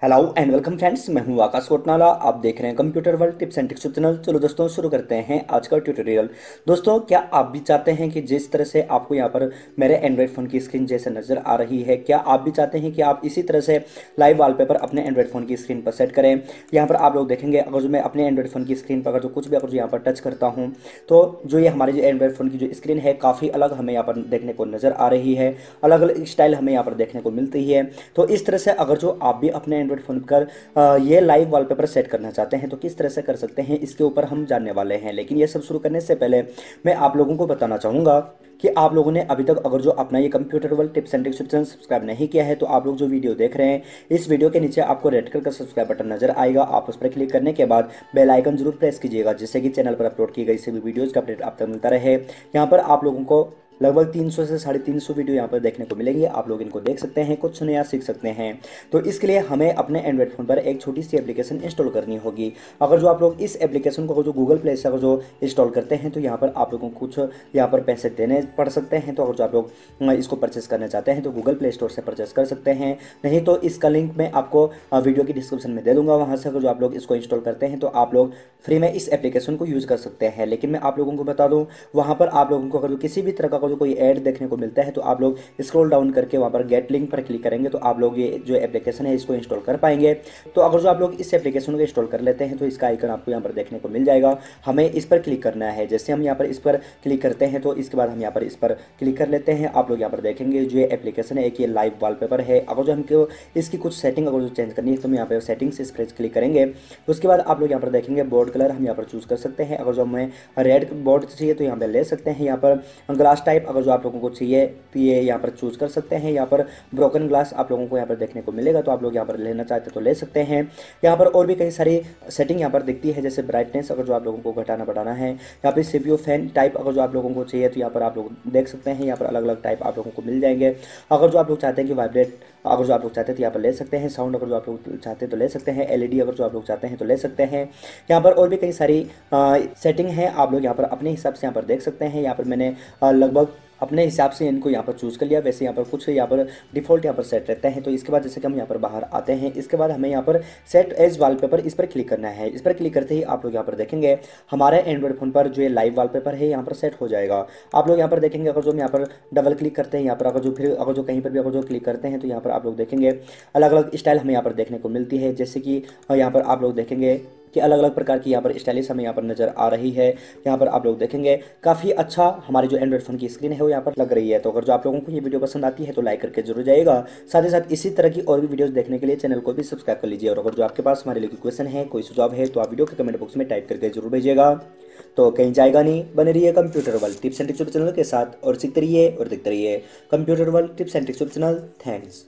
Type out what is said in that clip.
Hello and welcome friends, मैं हूं आकाश कोटनाला। आप देख रहे हैं computer world tips and tricks channel. चलो दोस्तों, शुरू करते हैं आज का ट्यूटोरियल। दोस्तों, क्या आप भी चाहते हैं कि जिस तरह से आपको यहां पर मेरे एंड्रॉइड फ़ोन की स्क्रीन जैसे नज़र आ रही है, क्या आप भी चाहते हैं कि आप इसी तरह से लाइव वॉलपेपर अपने एंड्रॉइड फ़ोन की स्क्रीन पर सेट करें। यहाँ पर आप लोग देखेंगे, अगर जो मैं अपने एंड्रॉइड फ़ोन की स्क्रीन पर अगर जो कुछ भी अगर जो यहाँ पर टच करता हूँ, तो जो ये हमारी जो एंड्रॉइड फ़ोन की जो स्क्रीन है काफ़ी अलग हमें यहाँ पर देखने को नज़र आ रही है। अलग अलग स्टाइल हमें यहाँ पर देखने को मिलती है। तो इस तरह से अगर जो आप भी अपने एंड्रॉइड फ़ोन पर ये लाइव वॉलपेपर सेट करना चाहते हैं तो किस तरह से कर सकते हैं, इसके ऊपर हम जानने वाले हैं। लेकिन ये सब शुरू करने से पहले मैं आप लोगों को बताना चाहूँगा कि आप लोगों ने अभी तक अगर जो अपना ये computer world tips and tricks channel subscribe नहीं किया है, तो आप लोग जो वीडियो देख रहे हैं, इस वीडियो के नीचे आपको रेड कलर का सब्सक्राइब बटन नजर आएगा। आप उस पर क्लिक करने के बाद बेल आइकन जरूर प्रेस कीजिएगा, जिससे कि चैनल पर अपलोड की गई सभी वीडियोज़ का अपडेट आप तक मिलता रहे। यहाँ पर आप लोगों को लगभग 300 से 350 वीडियो यहाँ पर देखने को मिलेंगे। आप लोग इनको देख सकते हैं, कुछ नया सीख सकते हैं। तो इसके लिए हमें अपने एंड्रॉइड फ़ोन पर एक छोटी सी एप्लीकेशन इंस्टॉल करनी होगी। अगर जो आप लोग इस एप्लीकेशन को जो गूगल प्ले से अगर जो इंस्टॉल करते हैं, तो यहाँ पर आप लोगों को कुछ यहाँ पर पैसे देने पड़ सकते हैं। तो अगर जो आप लोग इसको परचेस करना चाहते हैं तो गूगल प्ले स्टोर से परचेस कर सकते हैं, नहीं तो इसका लिंक मैं आपको वीडियो की डिस्क्रिप्शन में दे दूंगा। वहाँ से अगर जो आप लोग इसको इंस्टॉल करते हैं तो आप लोग फ्री में इस एप्लीकेशन को यूज़ कर सकते हैं। लेकिन मैं आप लोगों को बता दूँ, वहाँ पर आप लोगों को अगर किसी भी तरह का जो कोई ऐड देखने को मिलता है, तो आप लोग स्क्रॉल डाउन करके वहां पर गेट लिंक पर क्लिक करेंगे तो आप लोग ये जो एप्लीकेशन है इसको इंस्टॉल कर पाएंगे। तो अगर जो आप लोग इस एप्लीकेशन को इंस्टॉल कर लेते हैं तो इसका आइकन आपको यहाँ पर देखने को मिल जाएगा। हमें इस पर क्लिक करना है। जैसे हम यहाँ पर इस पर क्लिक करते हैं तो इसके बाद हम यहाँ पर इस पर क्लिक कर लेते हैं। आप लोग यहाँ पर देखेंगे जो ये एप्लीकेशन है, एक ये लाइव वॉलपेपर है। अगर जो हमको इसकी कुछ सेटिंग अगर जो चेंज करनी है तो हम यहाँ पर सेटिंग्स इस पर क्लिक करेंगे। उसके बाद आप लोग यहाँ पर देखेंगे बोर्ड कलर हम यहाँ पर चूज कर सकते हैं। अगर जो हमें रेड बोर्ड चाहिए तो यहाँ पर ले सकते हैं। यहाँ पर ग्लास टाइप अगर जो आप लोगों को चाहिए तो ये यहाँ पर चूज कर सकते हैं। यहाँ पर ब्रोकन ग्लास आप लोगों को यहाँ पर देखने को मिलेगा, तो आप लोग यहाँ पर लेना चाहते तो ले सकते हैं। यहाँ पर और भी कई सारी सेटिंग यहाँ पर दिखती है, जैसे ब्राइटनेस अगर जो आप लोगों को घटाना बढ़ाना है। यहाँ पर सीपीयू फैन टाइप अगर जो आप लोगों को चाहिए तो यहाँ पर आप लोग देख सकते हैं। यहाँ पर अलग अलग टाइप आप लोगों को मिल जाएंगे। अगर जो आप लोग चाहते हैं कि वाइब्रेट अगर जो आप लोग चाहते हैं तो यहाँ पर ले सकते हैं। साउंड अगर जो आप लोग चाहते हैं तो ले सकते हैं। एलईडी अगर जो आप लोग चाहते हैं तो ले सकते हैं। यहाँ पर और भी कई सारी सेटिंग है, आप लोग यहाँ पर अपने हिसाब से यहाँ पर देख सकते हैं। यहाँ पर मैंने लगभग अपने हिसाब से इनको यहाँ पर चूज़ कर लिया। वैसे यहाँ पर कुछ यहाँ पर डिफ़ॉल्ट यहाँ पर सेट रहते हैं। तो इसके बाद जैसे कि हम यहाँ पर बाहर आते हैं, इसके बाद हमें यहाँ पर सेट एज वॉलपेपर इस पर क्लिक करना है। इस पर क्लिक करते ही आप लोग यहाँ पर देखेंगे हमारे एंड्रॉइड फ़ोन पर जो ये लाइव वॉलपेपर है यहाँ पर सेट हो जाएगा। आप लोग यहाँ पर देखेंगे, अगर जो हम यहाँ पर डबल क्लिक करते हैं, यहाँ पर अगर जो फिर अगर जो कहीं पर भी अगर जो क्लिक करते हैं तो यहाँ पर आप लोग देखेंगे अलग अलग स्टाइल हमें यहाँ पर देखने को मिलती है। जैसे कि यहाँ पर आप लोग देखेंगे कि अलग अलग प्रकार की यहाँ पर स्टाइलिश हमें यहाँ पर नज़र आ रही है। यहाँ पर आप लोग देखेंगे काफ़ी अच्छा हमारी जो एंड्रॉइड फ़ोन की स्क्रीन है वो यहाँ पर लग रही है। तो अगर जो आप लोगों को ये वीडियो पसंद आती है तो लाइक करके जरूर जाइएगा। साथ ही साथ इसी तरह की और भी वीडियोस देखने के लिए चैनल को भी सब्सक्राइब कर लीजिए। और अगर जो आपके पास हमारे लिए कोई क्वेश्चन है, कोई सुझाव है, तो आप वीडियो के कमेंट बॉक्स में टाइप करके जरूर भेजिएगा। तो कहीं जाएगा नहीं, बने रहिए computer world tips and tricks channel के साथ और सीखते रहिए और देखते रहिए computer world tips and tricks channel. Thanks.